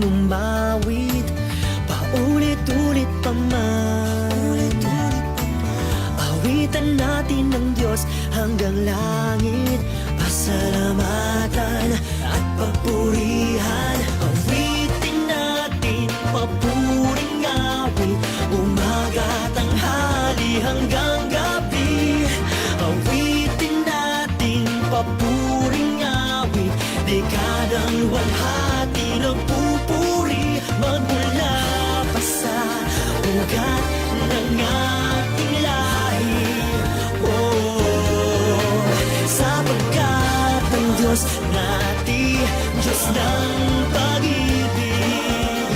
umawit, paulit-ulit pa man. Awitan natin ng Diyos hanggang langit, pasalamatan at papurihan. Awitin natin papuring awit, umaga, tanghali hanggang gabi. Awitin natin papuring awit, dekadang walhati ng pupuri, magmula pa sa ugat ng ating lahi. Oh, sapagkat ang Diyos natin, Diyos ng pag-ibig,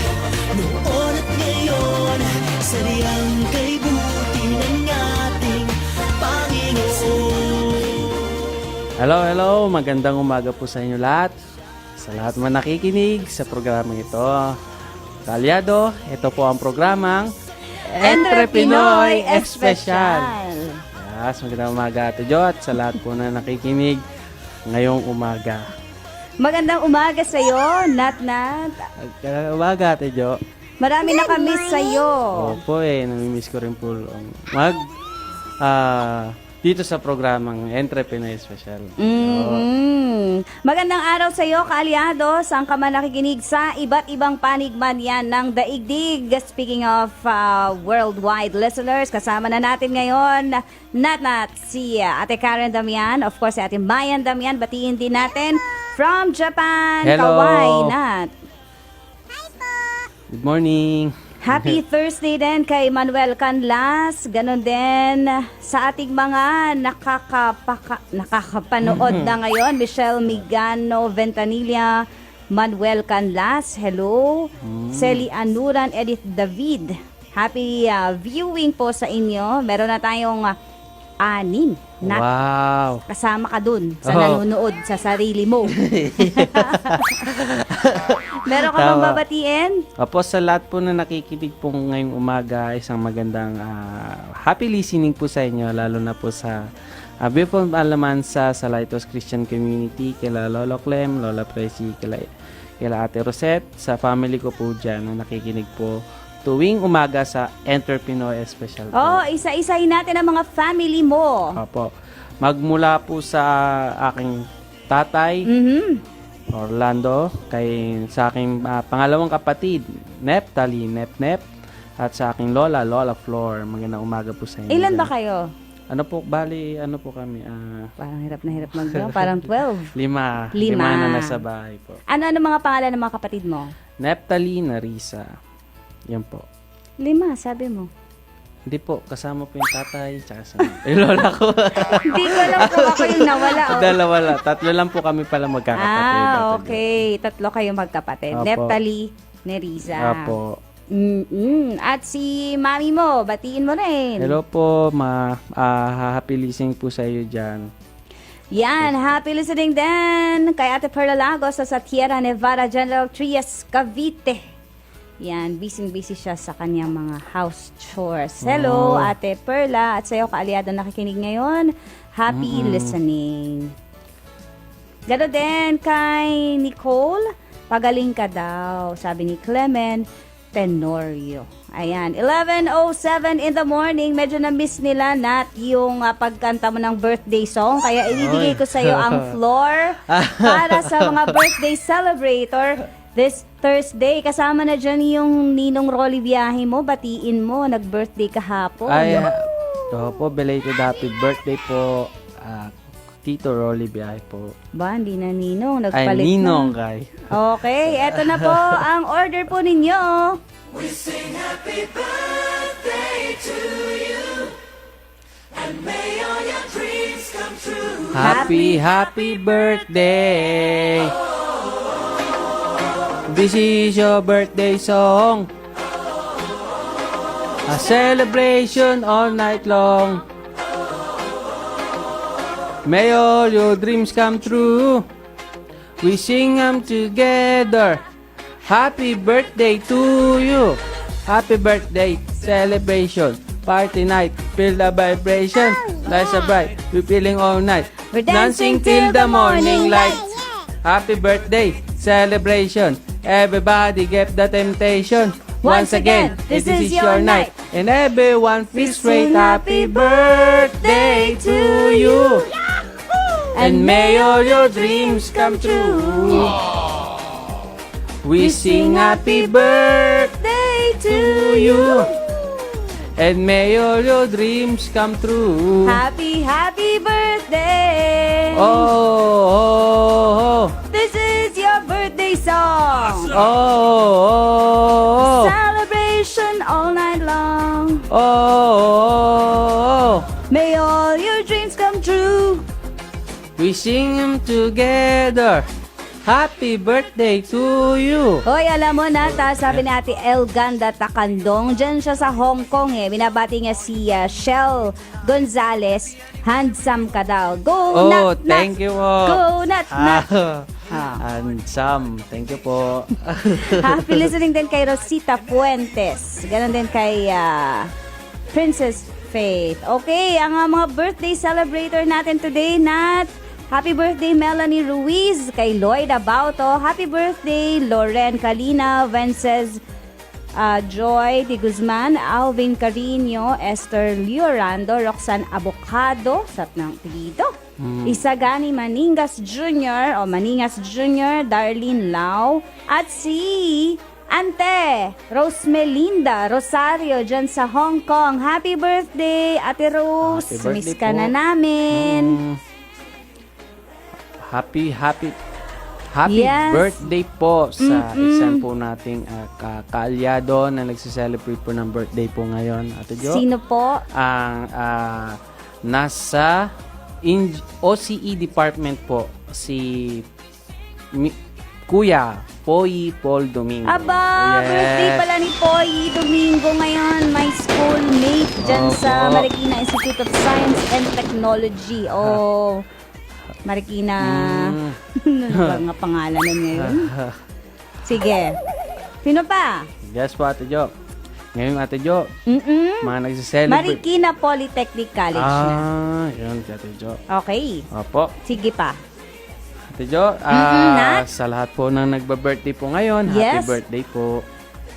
noon at ngayon, sadyang kay buti ng ating Panginoon. Hello, magandang umaga po sa inyo lahat. Sa lahat man nakikinig sa programang ito. Kalyado, ito po ang programang Entre Pinoy Especial. Yes, magandang umaga Ate Jo at sa lahat po na nakikinig ngayong umaga. Magandang umaga sa iyo, Nat. Magandang umaga Ate Jo. Marami nakamiss sa iyo. Opo namimiss ko rin po dito sa programang Entre Pinoy Especial. Magandang araw sa iyo, kaalyado. Saan ka man nakikinig sa iba't ibang panigman yan ng daigdig. Speaking of worldwide listeners, kasama na natin ngayon, Nat, si Ate Karen Damian. Of course, si Ate Mayan Damian. Batiin din natin from Japan. Hello. Kawai, Nat. Good morning. Happy Thursday din kay Manuel Canlas. Ganon din sa ating mga nakakapanood na ngayon. Michelle Migano Ventanilla, Manuel Canlas, hello. Celi Anuran, Edith David. Happy viewing po sa inyo. Meron na tayong 6 na Wow. kasama ka dun sa nanonood sa sarili mo. Meron ka bang Tama. babatiin? Opo, sa lahat po na nakikinig po ngayong umaga, isang magandang happy listening po sa inyo, lalo na po sa Beautiful Alamansa sa Lighthouse Christian Community, kila Lolo Clem, Lola Presi, kila Ate Rosette, sa family ko po dyan na nakikinig po tuwing umaga sa Enter Pinoy Special po. Oh, isa-isahin natin ang mga family mo. Opo. Magmula po sa aking tatay, Orlando, sa aking pangalawang kapatid, Neptali, Nep, at sa aking lola, Lola Flor. Magandang umaga po sa inyo. Ilan dyan. ba kayo? Ano po kami? Parang hirap na hirap mag-bilang. Parang 12. 5. Lima. 5 na nasa bahay po. Ano mga pangalan ng mga kapatid mo? Neptali, Narisa. Yan po. 5, sabi mo. Hindi po, kasama po yung tatay, tsaka sa yung lola ko. Hindi ko alam kung ako yung nawala. Oh. Dalawa lang. 3 lang po kami pala magkakapatid. Okay. 3 kayo magkapatid. Opo. Neptali, Nerissa. Apo. At si mami mo, batiin mo rin. Hello po, happy listening po sa iyo dyan. Yan, happy listening din kay Ate Perla Lagos sa Sierra Nevada, General Trias, Cavite. Yan, busy siya sa kanyang mga house chores. Hello, Ate Perla. At sa'yo, kaalyado nakikinig ngayon. Happy listening. Gano'n din kay Nicole. Pagaling ka daw, sabi ni Clement Tenorio. Ayan, 11:07 in the morning. Medyo na-miss nila, Nat, yung pagkanta mo ng birthday song. Kaya ibibigay ko sa'yo ang floor para sa mga birthday celebrator this Thursday. Kasama na dyan yung Ninong Rolly Biyahe mo. Batiin mo, nag-birthday kahapon. Ay, po, belated happy birthday po, Tito Rolly Biyahe po. Ba, hindi na Ninong. Ay, Nagpalit Ninong na. kay. Okay, eto na po ang order po ninyo. We sing happy birthday to you, and may all your dreams come true. Happy birthday. This is your birthday song. A celebration all night long. May all your dreams come true. We sing them together. Happy birthday to you. Happy birthday celebration. Party night, feel the vibration. Lights are bright, we feeling all night. We're dancing till the morning light. Happy birthday celebration. Everybody get the temptation. Once again, this is your night. And everyone feels great. Happy birthday to you. And may all your dreams come true. We sing happy birthday to you. And may all your dreams come true. Happy, happy birthday. Oh, oh, oh. This is your birthday song. Oh, oh, oh. Celebration all night long. Oh, oh, May all your dreams come true. we sing them together. Happy birthday to you. Hoy, alam mo na, sabi ni Ate Elganda Takandong, dyan siya sa Hong Kong eh. Binabati niya si Shell Gonzalez. Handsome ka daw. Go, Oh, nut, nut. thank you po. Go, nut, nut. Handsome. Thank you po. Happy listening din kay Rosita Fuentes. Ganon din kay Princess Faith. Okay, ang mga birthday celebrator natin today, Nat. Happy birthday, Melanie Ruiz, kay Lloyd Abauto. Happy birthday, Loren Calina, Vences Joy de Guzman, Alvin Carino, Esther Liorando, Roxanne Abocado, sat ng apelido. Isagani Maningas Jr. o Maningas Jr., Darlene Lau, at si Ante Rosemelinda Rosario dyan sa Hong Kong. Happy birthday, Ate Rose. Happy birthday Miss ka po. na namin. Happy Yes. birthday po sa isang po nating kaalyado na nagsiselebrate po ng birthday po ngayon, Ate Jo. Sino po? Ang nasa OCE department po, si Kuya Poy Paul Domingo. Aba, Yes. birthday pala ni Poy Domingo ngayon. My schoolmate dyan sa Opo. Marikina Institute of Science and Technology. Oh, Marikina. Ano ba nga pangalan na ngayon? Sige. Sino pa? Yes po, Ate Jo. Ngayon, Ate Jo, mga nagsiselebrate. Marikina Polytechnic College na. Yun, si Ate Jo. Okay. Opo. Sige pa. Ate Jo, Nat? sa lahat po ng nagba-birthday po ngayon, Yes. happy birthday po.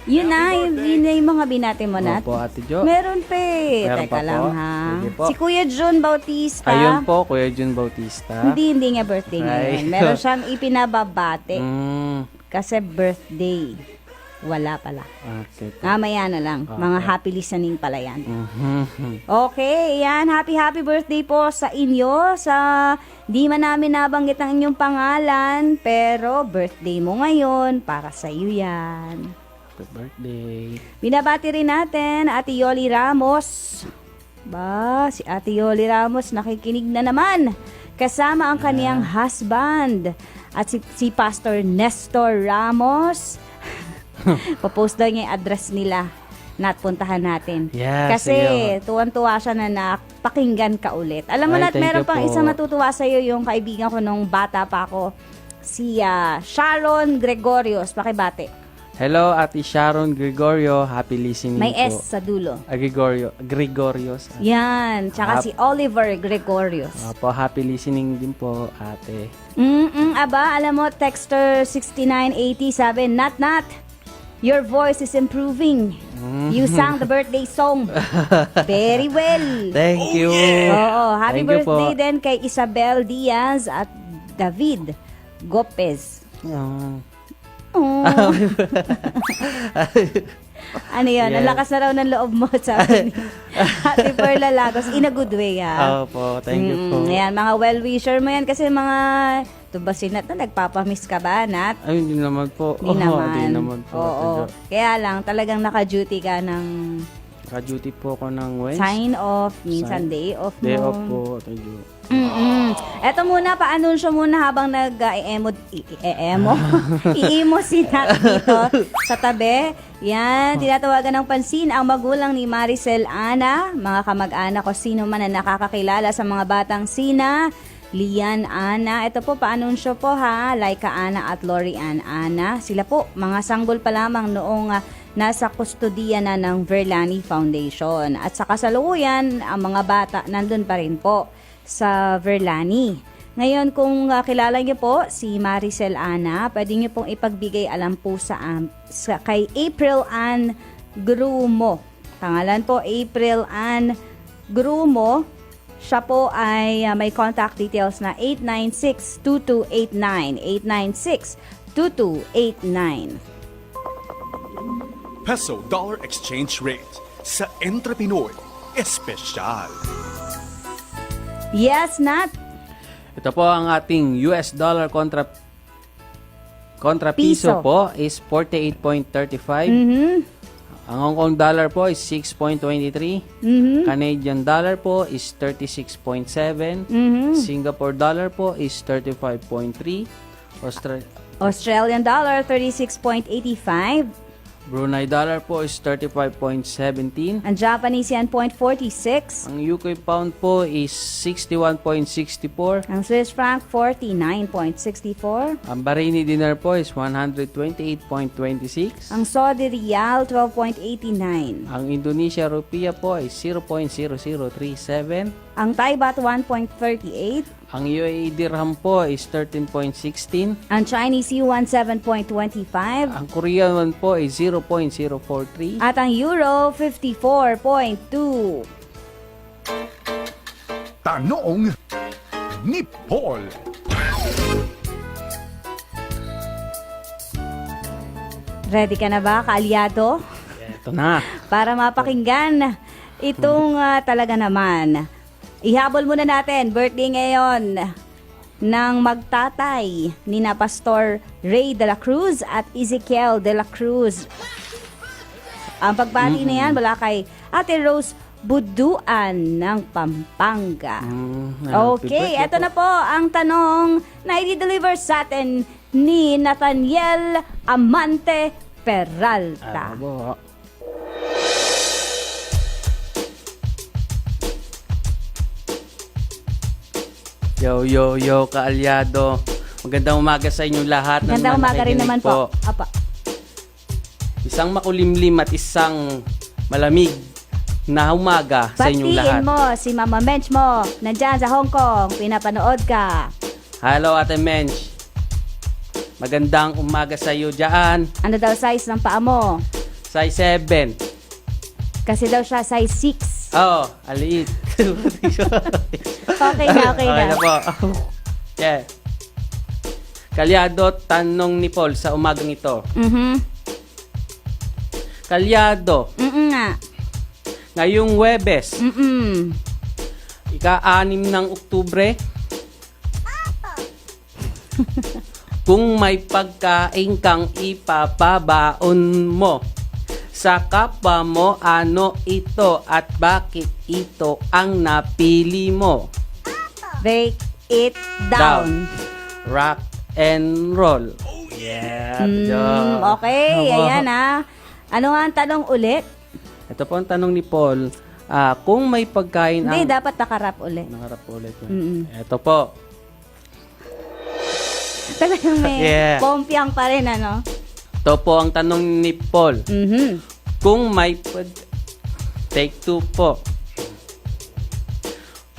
Yun na yung mga binati mo, Nat. Opo, Ate Jo. Meron pa eh. Meron Teka pa lang po. ha. Sige po. Si Kuya Jun Bautista. Ayun po, Kuya Jun Bautista. Hindi nga birthday ngayon. Ay. Meron siyang ipinababate. Mm, Kasi birthday. Wala pala. okay po. Mamaya na lang. Mga happy listening pala yan. Mhm. Okay, yan. Happy birthday po sa inyo. Di man namin nabanggit ang inyong pangalan, pero birthday mo ngayon. Para sa iyo yan. Happy birthday. Binabati rin natin Ate Yoli Ramos. Si Ate Yoli Ramos nakikinig na naman. Kasama ang kaniyang husband. At si Pastor Nestor Ramos. Papost daw niya yung address nila. Puntahan natin. Yes, Kasi sige. tuwan-tuwa siya na napakinggan ka ulit. Alam mo Ay, Nat, thank meron you pang po. isang natutuwa sa'yo, yung kaibigan ko nung bata pa ako. Si Sharon Gregorios. Pakibate. Hello, Ate Sharon Gregorio. Happy listening May po. S sa dulo. Gregorios. Yan. Tsaka si Oliver Gregorios. Opo, happy listening din po, Ate. Aba, alam mo, Texter 6980 sabi, Nat, your voice is improving. You sang the birthday song. Very well. Thank you. Oo, happy Thank you po. birthday din kay Isabel Diaz at David Gopez. Oh. Ano yun? Ang Yes. lakas na raw ng loob mo, sabi ni Ate Perla Lagos. In a good way, ha? Opo, thank you po. Ayan, mga well-wisher mo yan kasi mga... Ito ba si Nat na nagpapamiss ka ba, Nat? Ay, hindi naman po. Hindi naman. Hindi naman po. Oo. Ate Jo. Kaya lang, talagang naka-duty ka ng Ka-duty po ako ng Wednesday. sign off, minsan day off mo. Day off po, Ate Jo. Eto muna, pa-anunsyo muna habang nag-emo si Nat dito sa tabi. Yan, tinatawagan ng pansin ang magulang ni Maricel Ana, mga kamag-anak o sino man na nakakakilala sa mga batang sina, Lian Ana. Ito po, paanunsyo po ha, Laika Ana at Lori Ann Ana. Sila po, mga sanggol pa lamang noong nasa kustodiya na ng Verlani Foundation. At sa kasalukuyan, ang mga bata nandun pa rin po sa Verlani. Ngayon, kung kilala niyo po si Maricel Ana, pwede niyo pong ipagbigay alam po kay April Ann Grumo. Pangalan po, April Ann Grumo. Siya po ay may contact details na 896-2289. 896-2289. Peso-dollar exchange rate sa Entre Pinoy Espesyal. Yes, Nat. Ito po ang ating US dollar kontra piso Piso. po is 48.35. Ang Hong Kong dollar po is 6.23. Canadian dollar po is 36.7. Singapore dollar po is 35.3. Australian dollar, 36.85. Brunei dollar po is 35.17. Ang Japanese yen, 0.46. Ang UK pound po is 61.64. Ang Swiss franc, 49.64. Ang Bahraini dinar po is 128.26. Ang Saudi Riyal, 12.89. Ang Indonesia rupiah po ay 0.0037. Ang Thai Baht, 1.38. Ang UAE dirham po is 13.16. Ang Chinese Yuan, 7.25. Ang Korean won po ay 0.043. At ang Euro, 54.2. Tanong ni Paul. Ready ka na ba, kaalyado? Ito na. Para mapakinggan itong talaga naman. Ihabol muna natin, birthday ngayon ng magtatay ni na Pastor Ray de la Cruz at Ezekiel de la Cruz. Ang pagbati na yan mula kay Ate Rose Buduan ng Pampanga. Okay, eto na po ang tanong na i-deliver sa atin ni Nathaniel Amante Peralta. Yo, yo, yo, kaalyado. Magandang umaga sa inyong lahat. Magandang umaga rin naman po. Apa. Isang makulimlim at isang malamig na umaga sa inyong lahat. Batiin mo si Mama Mench mo. Nandyan sa Hong Kong. Pinapanood ka. Hello, Ate Mench. Magandang umaga sa iyo dyan. Ano daw size ng paa mo? Size 7. Kasi daw siya size 6. Oh, aliit. Okay na, okay na. Okay na po. Yeah. Kalyado, tanong ni Paul sa umagang ito. Kalyado, Nga. ngayong Webes, ika-6 ng Oktubre, kung may pagkain kang ipapabaon mo sa kapwa mo, ano ito at bakit ito ang napili mo? Break it down. Rock and roll. Yeah. Okay, ayan ah. Ano nga ang tanong ulit? Ito po ang tanong ni Paul. Kung may pagkain Hindi, ang... dapat nakarap ulit. Nakarap ulit. Ito po. Talagang may Yeah. pompiang pa rin, ano? Ito po ang tanong ni Paul. Kung may Take 2 po.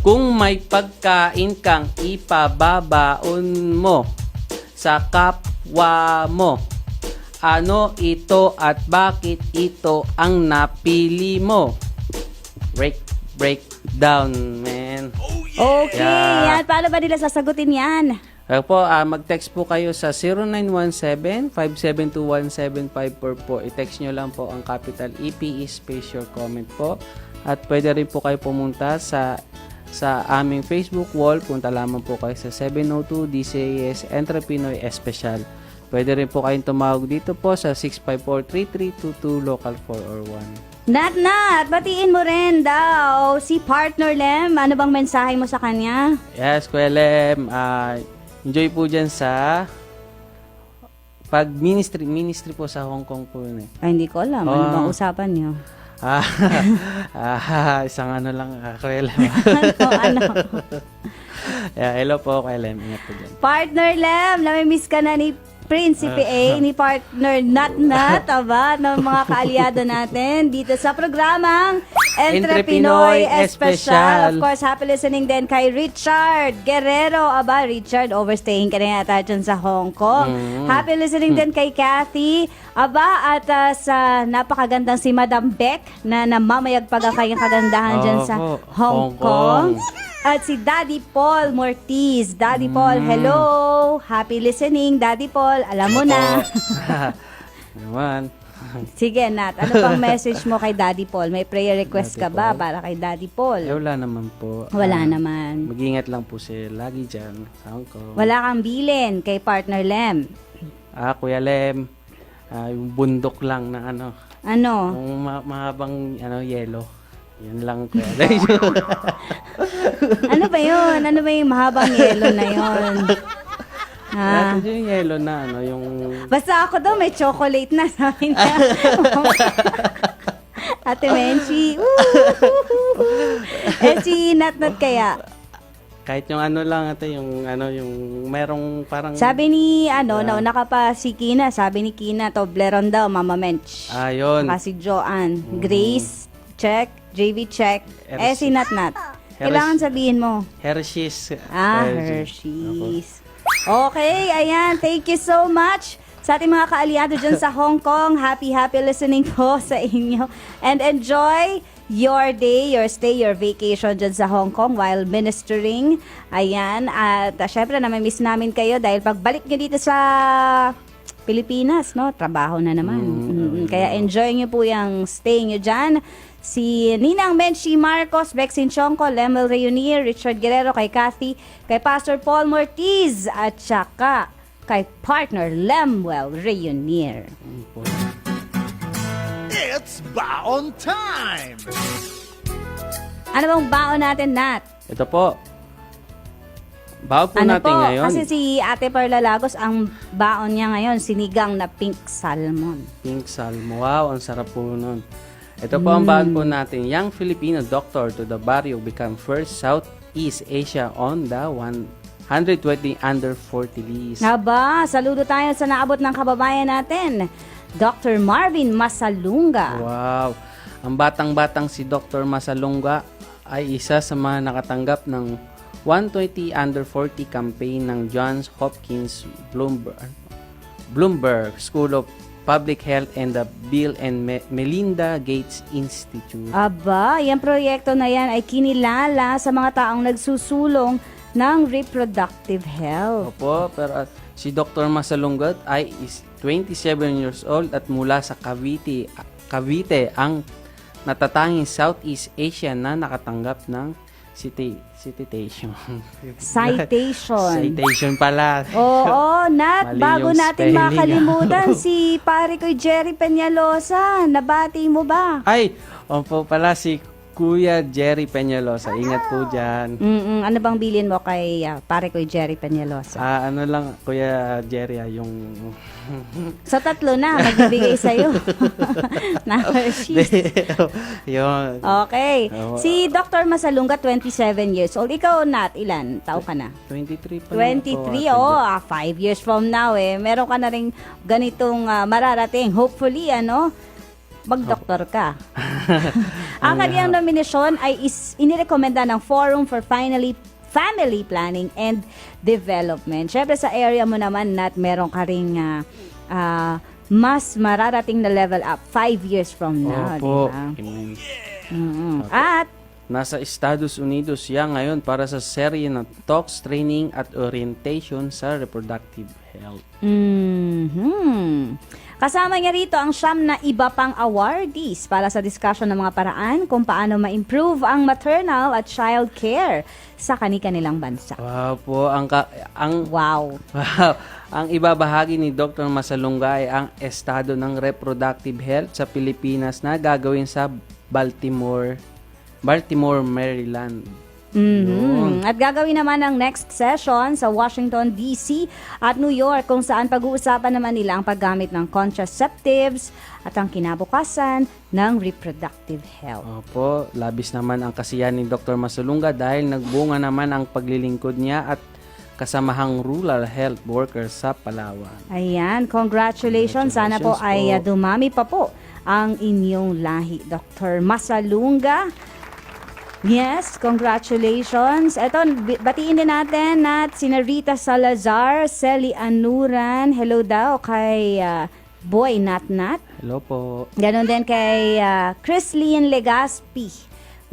Kung may pagkain kang ipababaon mo sa kapwa mo, ano ito at bakit ito ang napili mo? Break down, man. Okay, Yeah. yan. Paano ba nila sasagutin yan? Kaya po, mag-text po kayo sa 0917-572-1754 po. I-text nyo lang po ang capital EPE space your comment po. At pwede rin po kayo pumunta sa aming Facebook wall. Punta lamang po kayo sa 702 DCAS Entre Pinoy Espesyal. Pwede rin po kayong tumawag dito po sa 654-3322 local 401. Nat, batiin mo rin daw si Partner Lem. Ano bang mensahe mo sa kanya? Yes, Kuya Lem. Enjoy po dyan sa pag-ministry po sa Hong Kong po yun eh. Ay, hindi ko alam. Ano bang usapan niyo? Isang ano lang, Kuya Lem. ano? Yeah, hello po, Kuya Lem. Ingat po dyan. Partner Lem, namimiss ka na ni Prinsipe A, ni Partner Nat, aba, ng mga kaalyado natin dito sa programang Entre Pinoy Espesyal. Of course, happy listening din kay Richard Guerrero. Aba, Richard, overstaying ka na yata dyan sa Hong Kong. Happy listening din kay Kathy. Aba, at sa napakagandang si Madam Beck na namamayagpag ang kanyang kagandahan dyan sa Hong Kong. At si Daddy Paul Mortiz. Daddy Paul, hello. Happy listening, Daddy Paul. Alam mo na. Naman. Sige, Nat. Ano pang message mo kay Daddy Paul? May prayer request Daddy ka ba Paul? para kay Daddy Paul? Wala naman po. Wala naman. Mag-ingat lang po siya lagi dyan sa Hong Kong. Wala kang bilin kay partner Lem. Kuya Lem, yung bundok lang na ano, Ano? yung mahabang yelo. Yan lang, Kuya Lem. Ano ba yun? Ano ba yung mahabang yelo na yun? Ha? Yung yelo na yung... Basta ako daw may chocolate na, sabi niya. Ate Menchi. Si Nat kaya? Kahit yung ano lang, yung merong parang... Sabi ni, nauna ka pa si Kina. Sabi ni Kina, Toblerone daw, Mama Mench. Yun. Saka si Joanne. Grace, check. JV, check. Si Nat. Kailangan sabihin mo. Hershey's. Hershey's. Okay, ayan. Thank you so much sa ating mga kaalyado dyan sa Hong Kong. Happy listening po sa inyo. And enjoy your day, your stay, your vacation dyan sa Hong Kong while ministering. Ayan. At syempre, namimiss namin kayo dahil pagbalik nyo dito sa Pilipinas, no? Trabaho na naman. Kaya enjoy nyo po yung stay nyo dyan. Si Ninang Menchi Marcos, Bexin Chongco, Lemel Reunier, Richard Guerrero, kay Kathy, kay Pastor Paul Mortiz, at saka kay partner Lemuel Reunier. It's baon time! Ano bang baon natin, Nat? Ito po. Baon po Ano natin po? ngayon. Kasi si Ate Perla Lagos, ang baon niya ngayon, sinigang na pink salmon. Pink salmon. Wow, ang sarap po nun. Ito po ang baon po natin. Young Filipino doctor to the barrio become first Southeast Asia on the 120 under 40 list. Aba, saludo tayo sa naabot ng kababayan natin, Dr. Marvin Masalunga. Wow. Ang batang-batang si Dr. Masalunga ay isa sa mga nakatanggap ng 120 under 40 campaign ng Johns Hopkins Bloomberg School of Public Health and the Bill and Melinda Gates Institute. Aba, yung proyekto na yan ay kinilala sa mga taong nagsusulong ng reproductive health. Opo, pero si Dr. Masalungat ay is 27 years old at mula sa Cavite ang natatanging Southeast Asia na nakatanggap ng citation. Citation pala. Oo, Nat, Mali bago yung natin spelling. makalimutan si pare ko Jerry Peñalosa. Nabati mo ba? Ay, opo pala si Kuya Jerry Peñalosa. Ingat po dyan. Ano bang bilin mo kay pare ko Jerry Peñalosa? Ano lang, Kuya Jerry, yung... Sa tatlo na, magbibigay sa'yo. Na Hershey's. Yun. Okay. Oo. Si Dr. Masalunga, 27 years old. Ikaw, Nat, ilan? Tao ka na? 23 pa lang po. 23, 5 years from now meron ka na rin ganitong mararating. Hopefully, mag-doktor ka. Ang kanyang nominasyon ay inirekomenda ng Forum for Family Planning and Development. Syempre sa area mo naman, Nat, meron ka ring mas mararating na level up 5 years from now. Opo. Diba? At Nasa Estados Unidos siya ngayon para sa serye ng talks, training at orientation sa reproductive health. Kasama niya rito ang siyam na iba pang awardees para sa discussion ng mga paraan kung paano ma-improve ang maternal at child care sa kani-kanilang bansa. Wow po, Wow. ang ibabahagi ni Dr. Masalunga ay ang estado ng reproductive health sa Pilipinas na gagawin sa Baltimore, Maryland. At gagawin naman ang next session sa Washington, D.C. at New York kung saan pag-uusapan naman nila ang paggamit ng contraceptives at ang kinabukasan ng reproductive health. Opo, labis naman ang kasiyahan ni Dr. Masalunga dahil nagbunga naman ang paglilingkod niya at kasamahang rural health workers sa Palawan. Ayan, congratulations. Sana po ay dumami pa po ang inyong lahi. Dr. Masalunga, yes, congratulations. Ito, batiin din natin at sina Rita Salazar, Celi Anuran, hello daw kay Boy Natnat. Hello po. Ganon din kay Chrislyn Legaspi.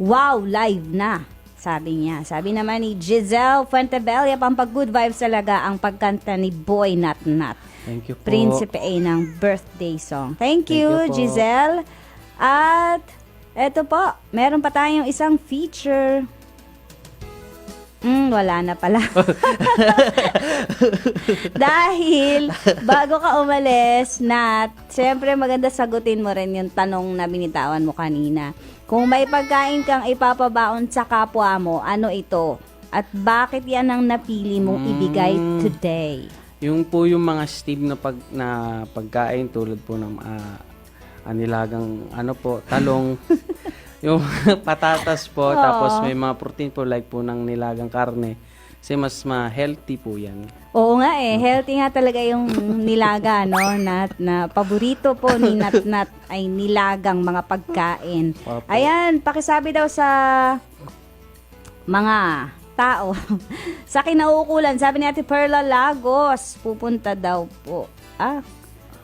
Wow, live na. Sabi niya. Sabi naman ni Giselle Fuentebella, pampag good vibes talaga ang pagkanta ni Boy Natnat. Thank you po. Prinsipe A ng birthday song. Thank you, Thank you po. Giselle. At eto po, meron pa tayong isang feature. Wala na pala. Dahil, bago ka umalis, Nat, siyempre maganda sagutin mo rin yung tanong na binitawan mo kanina. Kung may pagkain kang ipapabaon sa kapwa mo, ano ito? At bakit yan ang napili mong ibigay today? Yung po yung mga steam na pagkain tulad po ng anilagang talong, yung patatas po, tapos may mga protein po like po ng nilagang karne. Kasi mas ma-healthy po yan. Oo nga healthy nga talaga yung nilaga, no? Na paborito po ni Natnat ay nilagang mga pagkain. Opo. Ayan, pakisabi daw sa mga tao. Sa kinauukulan, sabi ni Ate Perla Lagos, pupunta daw po.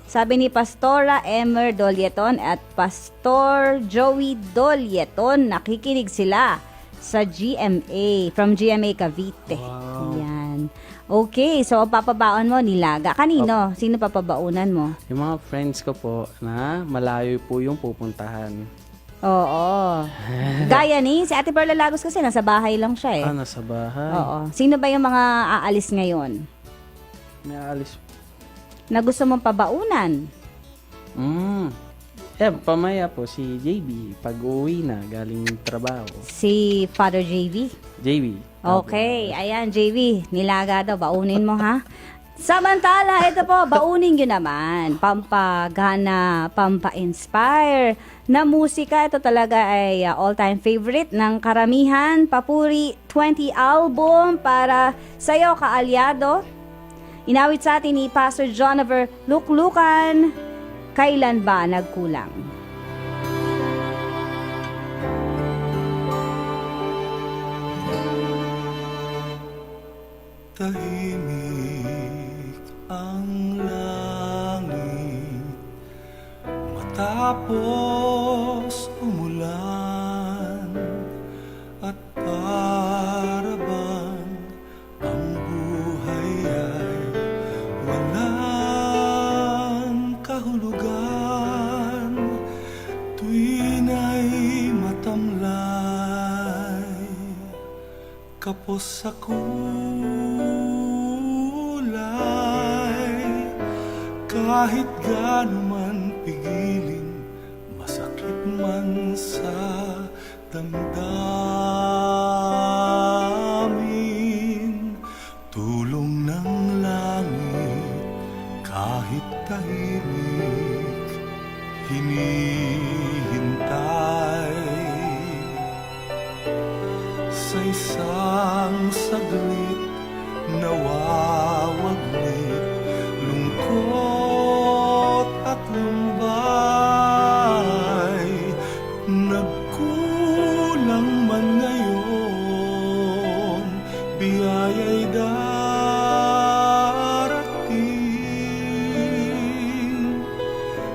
Sabi ni Pastora Emer Dolieton at Pastor Joey Dolieton, nakikinig sila sa GMA, from GMA Cavite. Wow. Yan. Okay, so papabaon mo nilaga. Kanino? Sino papabaunan mo? Yung mga friends ko po na malayo po yung pupuntahan. Oo. Gaya ni, si Ate Perla Lagos kasi nasa bahay lang siya eh. Nasa bahay. Oo. Sino ba yung mga aalis ngayon? May aalis. Na gusto mong pabaunan? Pamaya po si JB pag uwi na galing trabaho. Si Father JV? JB. Okay, ayan JV, nilaga daw, baunin mo ha. Samantala, ito po, baunin nyo naman, pampagana, pampa-inspire na musika. Ito talaga ay all-time favorite ng karamihan. Papuri 20 album para sa'yo, kaalyado. Inawit sa atin ni Pastor Jonover Luklukan, Kailan Ba Nagkulang? Tahimik ang langit matapos umulan at para bang ang buhay ay walang kahulugan tuwin ay matamlay kapos sa kahit gaano man pigilin, masakit man sa damdamin. Tulong ng langit, kahit tahimik, hinihintay. Sa isang saglit, nawawaglit, lungkot at lumbay, nagkulang man ngayon, biyaya'y darating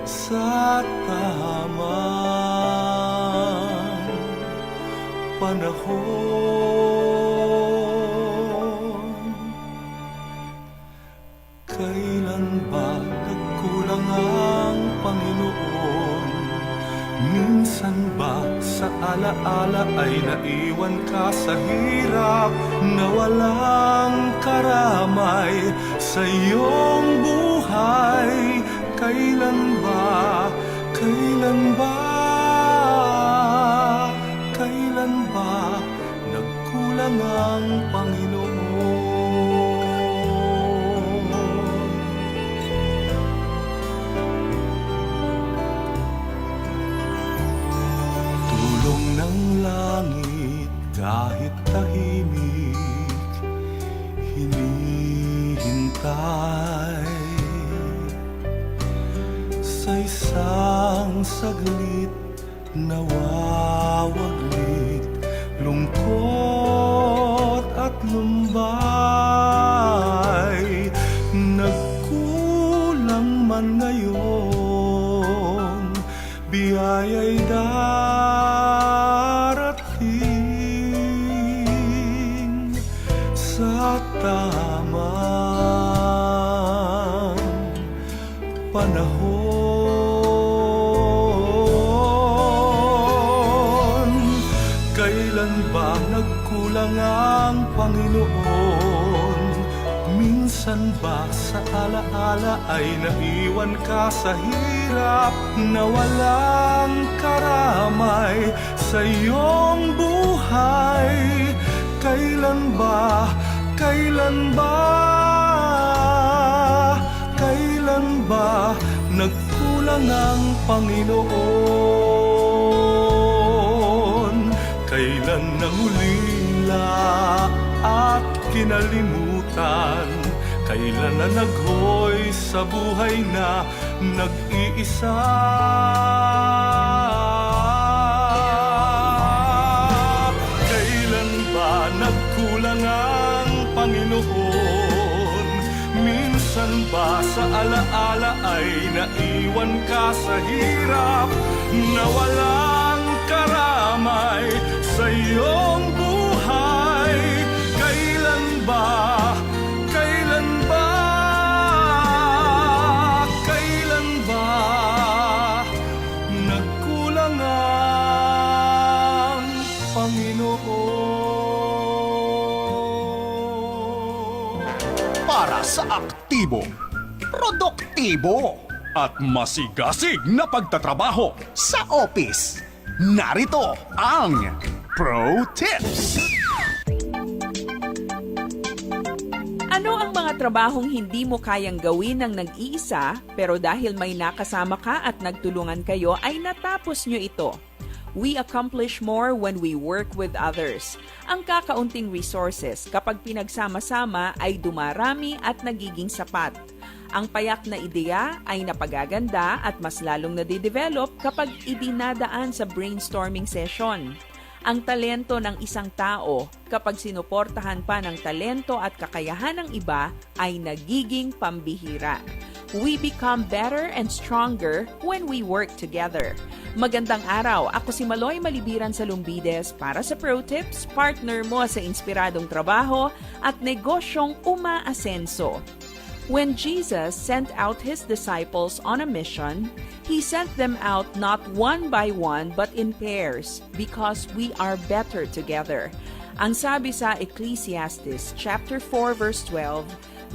sa tamang panahon. Kailan ba nagkulang ang Panginoon? Minsan ba sa alaala ay naiwan ka sa hirap na walang karamay sa iyong buhay? Kailan ba, kailan ba, kailan ba nagkulang ang Panginoon? Ng langit kahit tahimik hinihintay sa isang ang saglit nawawaglit, lungkot at lumbay, nagkulang man ngayon, biyaya'y darating sa tamang panahon. Kailan ba nagkulang ang Panginoon? Minsan ba sa alaala ay naiwan ka sa hirap na walang karamay sa iyong buhay? Kailan ba, kailan ba, kailan ba nagkulang ang Panginoon? Kailan nangulila at kinalimutan? Kailan na naghoy sa buhay na nag-iisa? Kailan ba nagkulang ang Panginoon? Minsan ba sa alaala ay naiwan ka sa hirap na walang karamay sa iyong buhay? Kailan ba, kailan ba, kailan ba nagkulang ang Panginoon? Para sa aktibo, produktibo, at masigasig na pagtatrabaho sa office, narito ang Pro Tips. Ano ang mga trabahong hindi mo kayang gawin ng nag-iisa, pero dahil may nakasama ka at nagtulungan kayo ay natapos nyo ito? We accomplish more when we work with others. Ang kakaunting resources kapag pinagsama-sama ay dumarami at nagiging sapat. Ang payak na ideya ay napagaganda at mas lalong nadidevelop kapag idinadaan sa brainstorming session. Ang talento ng isang tao, kapag sinuportahan pa ng talento at kakayahan ng iba, ay nagiging pambihira. We become better and stronger when we work together. Magandang araw, ako si Maloy Malibiran sa Lumbides para sa Pro Tips, partner mo sa inspiradong trabaho at negosyong umaasenso. When Jesus sent out His disciples on a mission, He sent them out not one by one but in pairs because we are better together. Ang sabi sa Ecclesiastes chapter 4 verse 12,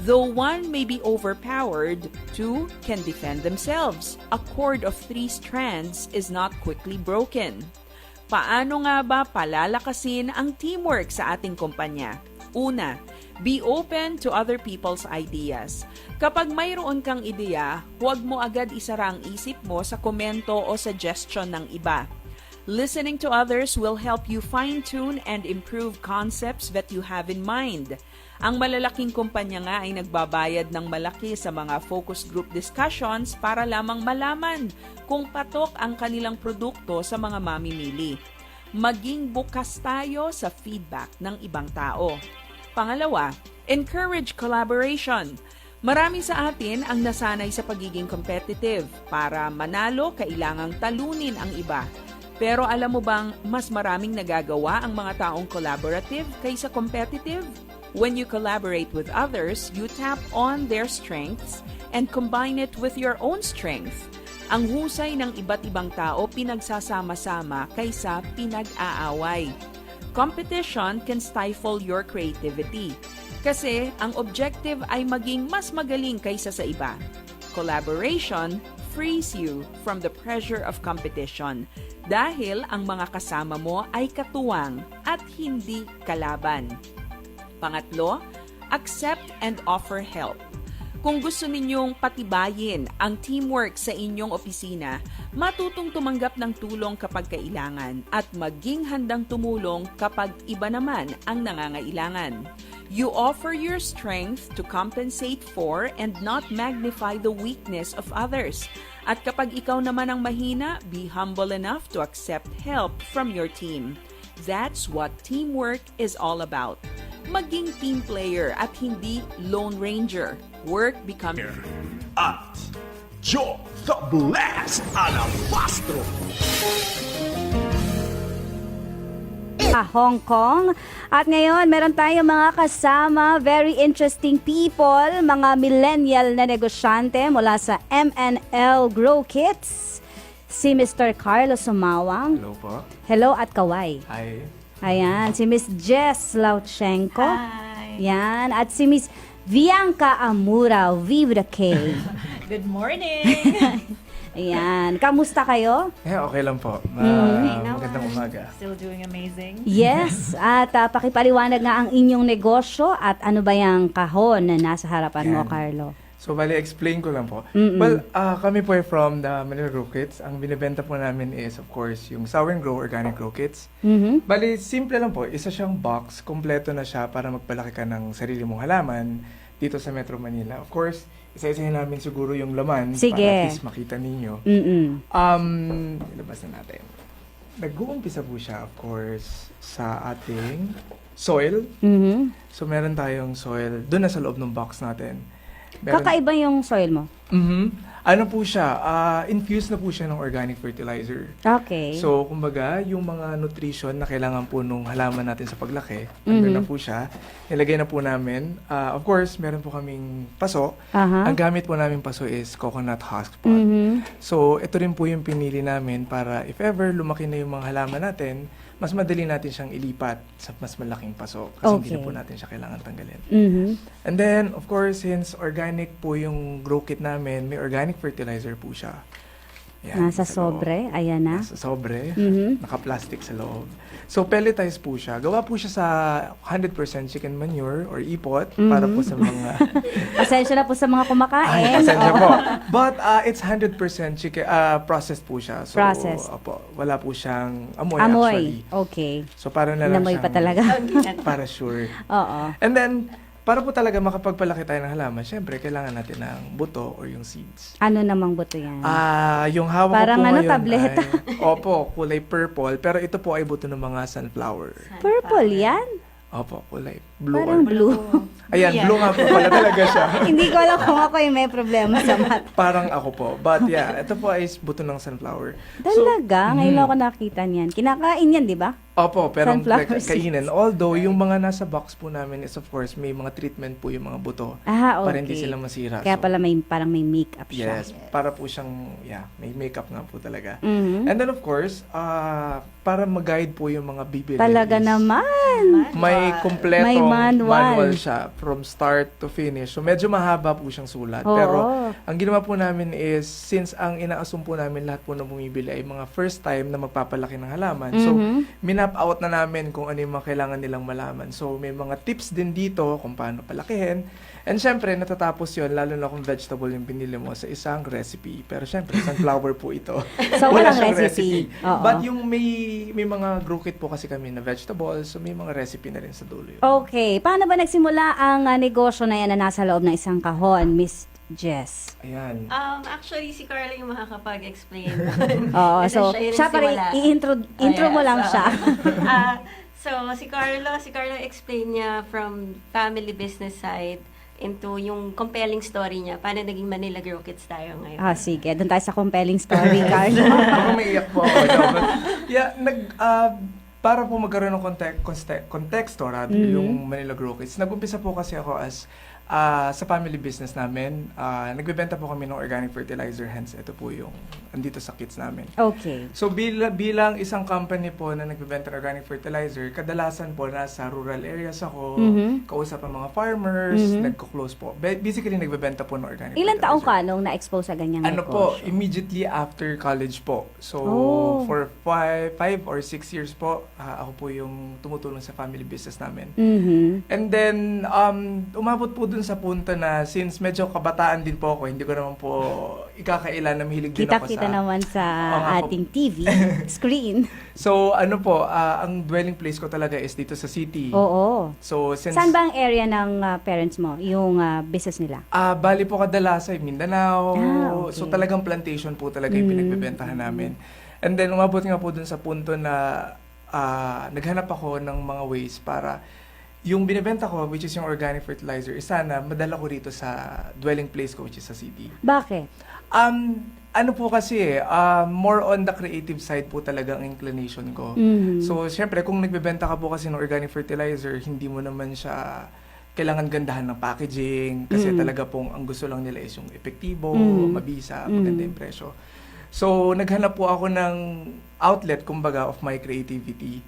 though one may be overpowered, two can defend themselves. A cord of 3 strands is not quickly broken. Paano nga ba palalakasin ang teamwork sa ating kumpanya? Una, be open to other people's ideas. Kapag mayroon kang ideya, huwag mo agad isara ang isip mo sa komento o suggestion ng iba. Listening to others will help you fine-tune and improve concepts that you have in mind. Ang malalaking kumpanya nga ay nagbabayad ng malaki sa mga focus group discussions para lamang malaman kung patok ang kanilang produkto sa mga mamimili. Maging bukas tayo sa feedback ng ibang tao. Pangalawa, encourage collaboration. Marami sa atin ang nasanay sa pagiging competitive. Para manalo, kailangang talunin ang iba. Pero alam mo bang mas maraming nagagawa ang mga taong collaborative kaysa competitive? When you collaborate with others, you tap on their strengths and combine it with your own strength. Ang husay ng iba't ibang tao pinagsasama-sama kaysa pinag-aaway. Competition can stifle your creativity kasi ang objective ay maging mas magaling kaysa sa iba. Collaboration frees you from the pressure of competition dahil ang mga kasama mo ay katuwang at hindi kalaban. Pangatlo, accept and offer help. Kung gusto ninyong patibayin ang teamwork sa inyong opisina, matutong tumanggap ng tulong kapag kailangan at maging handang tumulong kapag iba naman ang nangangailangan. You offer your strength to compensate for and not magnify the weakness of others. At kapag ikaw naman ang mahina, be humble enough to accept help from your team. That's what teamwork is all about. Maging team player at hindi lone ranger. Work becomes... At Joe the Blast Alabastro. Hong Kong. At ngayon, meron tayong mga kasama, very interesting people, mga millennial na negosyante mula sa MNL Grow Kits. Si Mr. Carlos Sumawang. Hello po. Hello at kaway. Hi. Ayan, si Miss Jess Lautchenko. Yan, at si Miss Bianca Amura, Vive the K. Good morning! Ayan, kamusta kayo? Okay lang po. Magandang umaga. Still doing amazing. Yes, at pakipaliwanag nga ang inyong negosyo at ano ba yung kahon na nasa harapan mo, Yan. Carlo? So, bali, explain ko lang po. Well, kami po ay from the Manila Grow Kits. Ang binibenta po namin is, of course, yung Sour and Grow Organic Grow Kits. Mhm. Bali, simple lang po. Isa siyang box. Kompleto na siya para magpalaki ka ng sarili mong halaman dito sa Metro Manila. Of course, isa-isahin namin siguro yung laman Sige. para at least makita ninyo. Ilabas na natin. Nag-uumpisa po siya, of course, sa ating soil. Mhm. So, meron tayong soil doon na sa loob ng box natin. Meron- Kakaiba yung soil mo? Ano po siya? Infused na po siya ng organic fertilizer. Okay. So, kumbaga, yung mga nutrition na kailangan po nung halaman natin sa paglaki, nandun na po siya. Nilagay na po namin. Of course, meron po kaming paso. Aha. Ang gamit po namin paso is coconut husk pot. Mhm. So, ito rin po yung pinili namin para if ever lumaki na yung mga halaman natin, mas madali natin siyang ilipat sa mas malaking paso kasi hindi na Okay. po natin siya kailangan tanggalin. Mhm. And then, of course, since organic po yung grow kit namin, may organic fertilizer po siya. Ayan, Nasa sa loob. sobre, ayan na. Nasa sobre. Mhm. Naka-plastic sa loob. So, pelletized po siya. Gawa po siya sa 100% chicken manure or ipot para po sa mga... Pasensya na po sa mga kumakain. Pasensya Oo. po. But it's 100% chicken, processed po siya. So, Processed. Opo, wala po siyang amoy, Amoy. actually. Okay. So, para na lang Inamoy pa siyang- talaga. Para sure. Oo. And then, para po talaga makapagpalaki tayo ng halaman, syempre, kailangan natin ng buto or yung seeds. Ano namang buto yan? Yung hawak Parang ko po ano, ngayon tableta. opo, kulay purple. Pero ito po ay buto ng mga sunflower. Purple yan? Opo, kulay blue. Parang blue. Ayan, blue nga po pala talaga siya. Hindi ko alam kung ako yung may problema sa mat. Parang ako po. But yeah, ito po ay buto ng sunflower. Talaga? Ngayon ako nakita niyan. Kinakain yan, di ba? Opo, pero Sunflower kainin. Although, yung mga nasa box po namin is of course, may mga treatment po yung mga buto. Ah, okay. Para hindi sila masira. Kaya So, pala parang may makeup siya. yes, para po siyang, may makeup nga po talaga. Mhm. And then of course, para mag-guide po yung mga bibili. Talaga is naman. May kompletong May manual. siya from start to finish. So medyo mahaba po siyang sulat. Oo. Pero ang ginawa po namin is, since ang inaasum po namin lahat po na bumibili ay mga first time na magpapalaki ng halaman. So minap out na namin kung ano yung mga kailangan nilang malaman. So may mga tips din dito kung paano palakihin. And syempre, natatapos yun, lalo na kung vegetable yung pinili mo sa isang recipe. Pero syempre, sunflower po ito. So, Wala walang siyang recipe. Oo. But yung may mga grow kit po kasi kami na vegetables, so may mga recipe na rin sa dulo yun. Okay. Paano ba nagsimula ang negosyo na yan na nasa loob ng isang kahon, Miss Jess? Ayan. Actually, si Carla yung makakapag-explain. Oo, Kasi so, siya yung siya pa rin, nagsimula. intro mo lang siya. So, si Carlo explain niya from family business side into yung compelling story niya. Paano naging Manila Grow Kits tayo ngayon. Sige. Doon tayo sa compelling story, Carlo. Parang may iyak po ako. Yeah, para po magkaroon ng konteksto, yung Manila Grow Kits. Nag-umpisa po kasi ako as sa family business namin. Nagbebenta po kami ng organic fertilizer, hence ito po yung andito sa kits namin. Okay. So bilang isang company po na nagbebenta ng organic fertilizer, kadalasan po nasa rural areas ako, kausap ang mga farmers, nagko-close po. Basically, nagbebenta po ng organic Ilan fertilizer. taong ka nung na-expose sa ganyang Ano po, negosyo? immediately after college po. So, for 5 or 6 years po, ako po yung tumutulong sa family business namin. Mhm. And then, umabot po dun dun sa punto na since medyo kabataan din po ako, hindi ko naman po ikakailan na mahilig din ako sa... Kita-kita naman sa Oo nga po. ating TV screen. So, ano po, ang dwelling place ko talaga is dito sa city. Oo. So, since... Saan ba ang area ng parents mo, yung business nila? Bali po kadalasan Mindanao. Okay. So, talagang plantation po talaga yung pinagbebentahan namin. And then, umabot nga po dun sa punto na naghanap ako ng mga ways para yung binibenta ko, which is yung organic fertilizer, is sana madala ko rito sa dwelling place ko, which is sa city. Bakit? Ano po kasi more on the creative side po talaga ang inclination ko. So, syempre, kung nagbebenta ka po kasi ng organic fertilizer, hindi mo naman siya kailangan gandahan ng packaging kasi talaga pong ang gusto lang nila is yung epektibo, mabisa, maganda yung presyo. So, naghanap po ako ng outlet, kumbaga, of my creativity.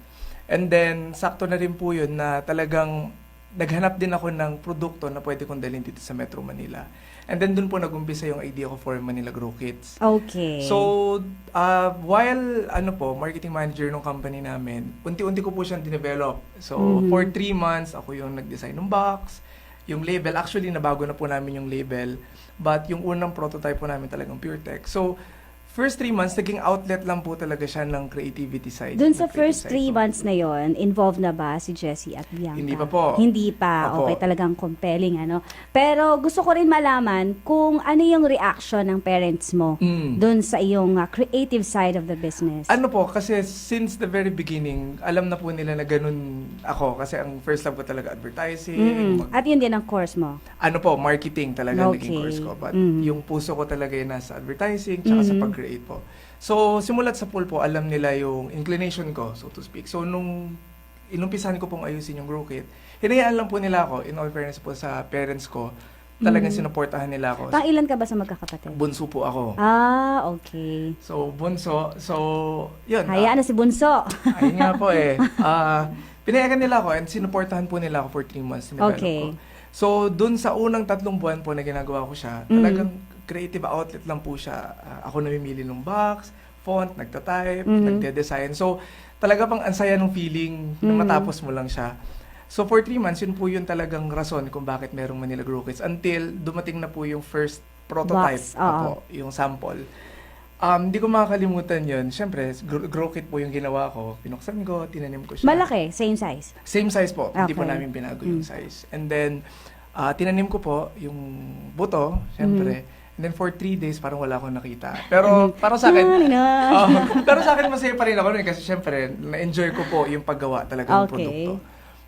And then, sakto na rin po yun na talagang naghanap din ako ng produkto na pwede kong dalhin dito sa Metro Manila. And then, dun po nag-umpisa yung idea ko for Manila Grow Kits. Okay. So, while marketing manager ng company namin, unti-unti ko po siyang dinevelop. So, for 3 months, ako yung nag-design ng box, yung label. Actually, nabago na po namin yung label. But yung unang prototype po namin talagang pure tech. So, first 3 months, naging outlet lang po talaga siya ng creativity side. Dun sa ng creative first side 3 ko. months na yon, involved na ba si Jessie at Bianca? Hindi pa po. Hindi pa. Opo. Okay, talagang compelling, ano. Pero gusto ko rin malaman kung ano yung reaction ng parents mo dun sa iyong creative side of the business. Ano po, kasi since the very beginning, alam na po nila na ganun ako. Kasi ang first love ko talaga advertising. At yun din ang course mo. Ano po, marketing talaga Okay. naging course ko. But yung puso ko talaga yun nasa advertising tsaka sa pag-create po. So, simulat sa pool po, alam nila yung inclination ko, so to speak. So, nung inumpisahan ko pong ayusin yung Grow Kit, hinayaan lang po nila ako, in all fairness po sa parents ko, talagang sinuportahan nila ako. Pang ilan ka ba sa magkakapatid? Bunso po ako. Okay. So, bunso. So, yun. Hayaan na si Bunso. Ayun nga po eh. Pinayagan nila ako and sinuportahan po nila ako for 3 months. Okay. Ko. So, dun sa unang 3 buwan po na ginagawa ko siya, talagang creative outlet lang po siya. Ako namimili ng box, font, nagtatype, nagde-design. So, talaga pang ansaya ng feeling na matapos mo lang siya. So, for 3 months, yun po yung talagang rason kung bakit merong Manila Grow Kits until dumating na po yung first prototype, Box, po, yung sample. Hindi ko makakalimutan yun. Siyempre, grow kit po yung ginawa ko. Pinuksan ko, tinanim ko siya. Malaki, same size. Same size po. Hindi po Okay. namin binago yung size. And then, tinanim ko po yung buto, siyempre. And then for 3 days, parang wala akong nakita. Pero para sa akin, pero sa akin masaya pa rin ako nun kasi siyempre, na-enjoy ko po yung paggawa talaga ng Okay. produkto.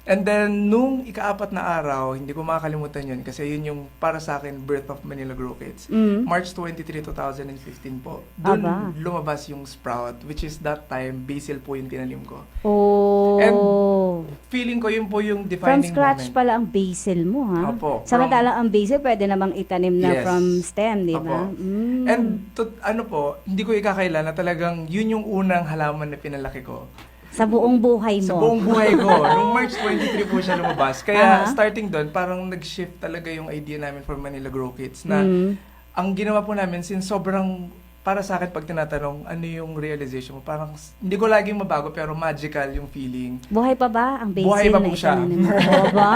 And then, nung ika-4 na araw, hindi ko makakalimutan yun kasi yun yung para sa akin, birth of Manila Grow Kits. March 23, 2015 po. Doon Aba. lumabas yung sprout, which is that time, basil po yung tinanim ko. Oh. And feeling ko yun po yung From defining scratch moment. pala ang basil mo, ha? Opo. Samantalang ang basil, pwede namang itanim na Yes. from stem, di ba? Opo. And hindi ko ikakaila na talagang yun yung unang halaman na pinalaki ko. Sa buong buhay mo. Sa buong buhay ko. Nung March 23 po siya lumabas. Kaya starting doon, parang nag-shift talaga yung idea namin for Manila Grow Kits na ang ginawa po namin since sobrang para sa akin pag tinatanong ano yung realization mo, parang hindi ko laging mabago pero magical yung feeling. Buhay pa ba ang basil Buhay pa po na siya. itanim mo? Aba.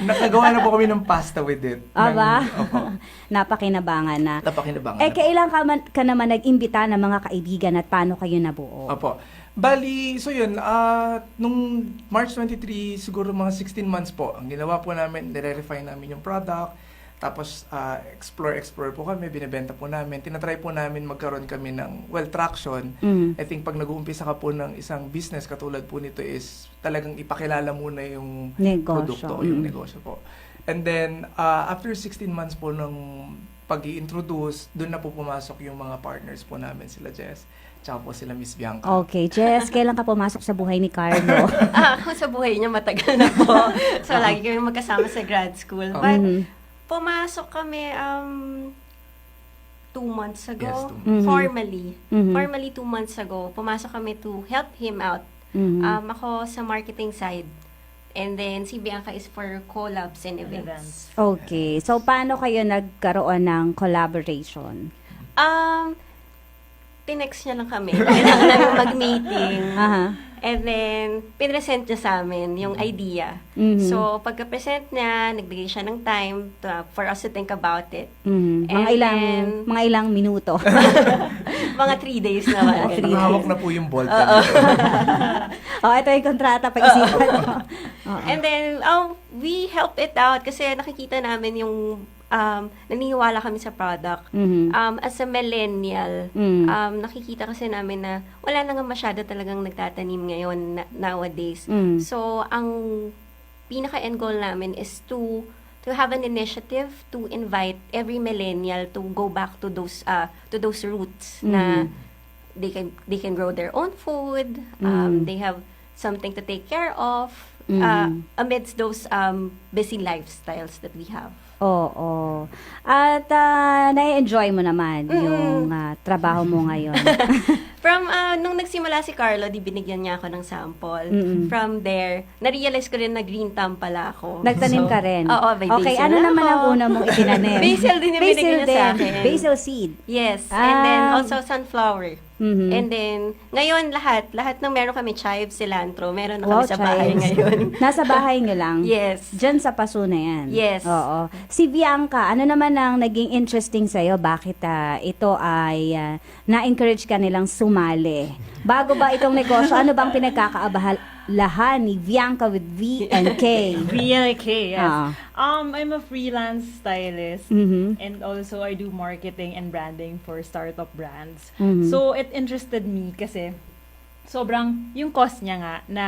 Nakagawa na po kami ng pasta with it. Aba. Opo. Napakinabangan na. Napakinabangan Eh, na po. kailan ka naman nag-imbita ng mga kaibigan at paano kayo nabuo? Opo. Bali, so yun, nung March 23, siguro mga 16 months po, ang ginawa po namin, nire-refine namin yung product, tapos explore po kami, binibenta po namin, tinatry po namin magkaroon kami ng, traction. I think pag nag-uumpisa ka po ng isang business katulad po nito is talagang ipakilala muna yung Negosyo. produkto, yung negosyo po. And then, after 16 months po ng pag-i-introduce, doon na po pumasok yung mga partners po namin, sila Jess, tsaka po sila Miss Bianca. Okay, Jess, kailan ka pumasok sa buhay ni Carlo? Ako sa buhay niya matagal na po. So, lagi kami magkasama sa grad school. But, pumasok kami 2 months ago. Yes, 2 months. Formally. Formally, 2 months ago. Pumasok kami to help him out. Ako sa marketing side. And then, si Bianca is for collabs and events. Okay, so paano kayo nagkaroon ng collaboration? Tinext niya lang kami. Kailangan namin mag-meeting. Aha. And then, pinresent niya sa amin yung idea. Mhm. So, pagka-present niya, nagbigay siya ng time for us to think about it. Mhm. And then, Mga ilang minuto. mga 3 days naman. Hawak na po yung ball pen. Ito yung kontrata, pag-isipan mo. And then, we help it out kasi nakikita namin yung naniniwala kami sa product. Mhm. As a millennial, Mm. nakikita kasi namin na wala na nga masyado talagang nagtatanim ngayon nowadays. Mm. So, ang pinaka-end goal namin is to have an initiative to invite every millennial to go back to those roots na they can grow their own food, they have something to take care of amidst those busy lifestyles that we have. Oo. At na-enjoy mo naman yung trabaho mo ngayon. From, nung nagsimula si Carlo, di binigyan niya ako ng sample. From there, na-realize ko rin na green thumb pala ako. Nagtanim ka rin? Oo, may Okay, basil ano na naman ako. ang una mong itinanim? Basil din yung binigyan niya sa akin. Basil seed. Yes. And then Ah. also sunflower. Mhm. And then, ngayon lahat ng meron kami chive, cilantro, meron na Wow, kami sa bahay chives. ngayon. Nasa bahay nyo lang? Yes. Diyan sa paso na yan? Yes. Oo. Si Bianca, ano naman ang naging interesting sa'yo? Bakit ito ay na-encourage ka nilang sumali? Bago ba itong negosyo, ano bang pinagkakaabalahan ni Bianca with V and K? VLK, yes. Ah. I'm a freelance stylist Mhm. and also I do marketing and branding for startup brands. Mhm. So it interested me kasi sobrang yung cost niya nga na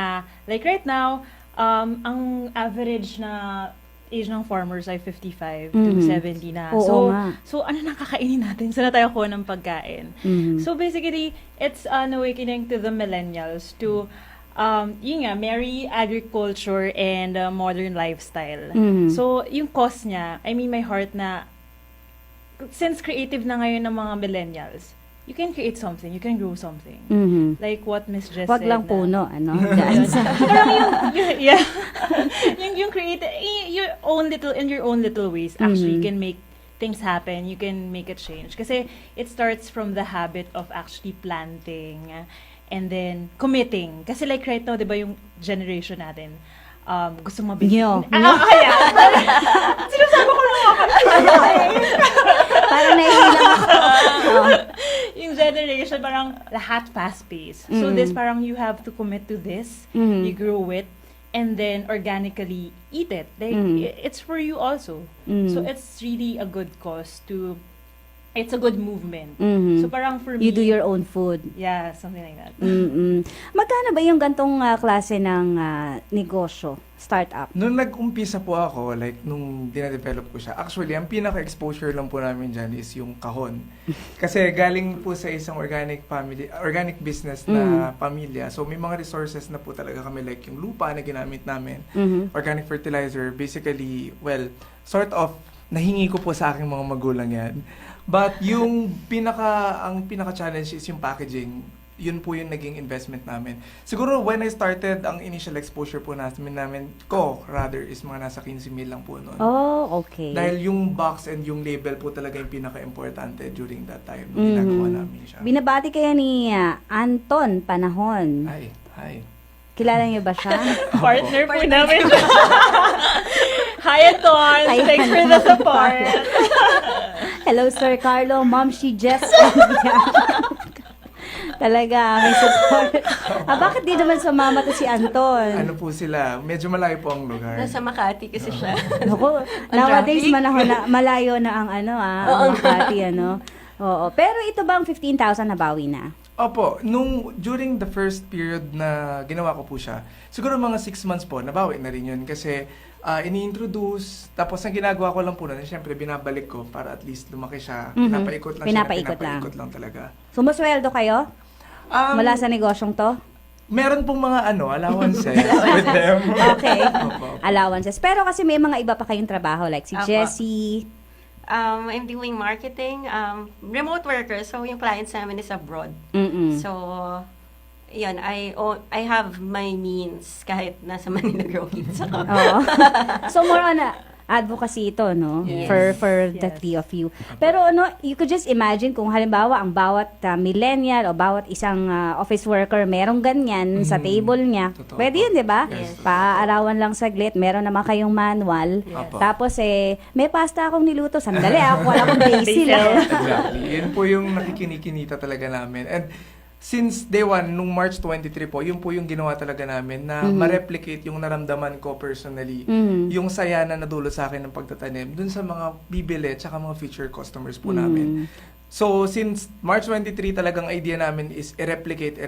like right now ang average na age ng farmers ay 55 to Mhm. 70 na. Oo nga. So ano nang kakainin natin? Saan na tayo kuha ng pagkain? Mhm. So basically, it's an awakening to the millennials to yun nga, marry agriculture and modern lifestyle. Mhm. So, yung cost niya, I mean, my heart na, since creative na ngayon ng mga millennials, you can create something, you can grow something. Mhm. Like what Miss Jess Wag said. lang na- puno, ano? Dyan sa- Parang yeah. yung create, your own little, in your own little ways, actually, you can make things happen, you can make a change. Kasi it starts from the habit of actually planting, and then committing. Kasi like right now, di ba yung generation natin, gusto mabigyan. Nyo. Kaya. Sinasabi ko lang ako. Parang naiilang ako. Yung generation, parang lahat fast-paced. So this, parang you have to commit to this, you grow it, and then organically eat it. Like, it's for you also. So it's really a good cause to, it's a good movement. Mhm. So parang for me, You do your own food. yeah, something like that. Mm-mm. Magkano ba yung gantong klase ng negosyo, startup? Nung nag-umpisa po ako, like, nung dinadevelop ko siya, actually, ang pinaka-exposure lang po namin dyan is yung kahon. Kasi galing po sa isang organic business na pamilya. So, may mga resources na po talaga kami, like yung lupa na ginamit namin, Mhm. organic fertilizer, basically, well, sort of, nahingi ko po sa aking mga magulang yan. But yung ang pinaka-challenge is yung packaging. Yun po yung naging investment namin. Siguro when I started, ang initial exposure po is mga nasa 15,000 lang po noon. Oh, okay. Dahil yung box and yung label po talaga yung pinaka-importante during that time. Ginagawa namin siya. Binabati kaya ni Anton Panahon. Hi. Kilala niyo ba siya? Partner po namin. Hi, Anton. Hi, Thanks for the support. Hello, Sir Carlo. Ma'am, she just... Talaga, may support. Bakit di naman sumama to si Anton? Ano po sila? Medyo malayo po ang lugar. Nasa Makati kasi siya. Naku, nowadays malayo na ang ang Makati, Oo. Pero ito bang 15,000 nabawi na? Opo, during the first period na ginawa ko po siya, siguro mga 6 months po, nabawi na rin yun kasi ini-introduce, tapos ang ginagawa ko lang po na, siyempre binabalik ko para at least lumaki siya. Mhm. Pinapaikot lang Pinapaikot lang talaga. Sumusweldo kayo? Mula sa negosyong to? Meron pong mga allowances with them. Okay. Opo. Allowances. Pero kasi may mga iba pa kayong trabaho like si Apo. Jessie. I'm doing marketing, remote worker, so yung clients namin is abroad. Mm-mm. So, yun, I have my means kahit nasa Manila Grow Kids ako. Oo. So more on advocacy ito, no? Yes. For the three of you. Pero ano, you could just imagine kung halimbawa ang bawat millennial o bawat isang office worker merong ganyan sa table niya. Totoo Pwede po. yun, di ba? Yes. Paaarawan lang saglit, meron naman kayong manual. Opo. Tapos may pasta akong niluto. Sandali, wala akong basil. Exactly. Yun po yung nakikinikinita talaga namin. And since day one, nung March 23 po, yun po yung ginawa talaga namin na ma-replicate yung naramdaman ko personally, yung saya na nadulot sa akin ng pagtatanim dun sa mga bibili at mga future customers po namin. So, since March 23, talagang idea namin is i-replicate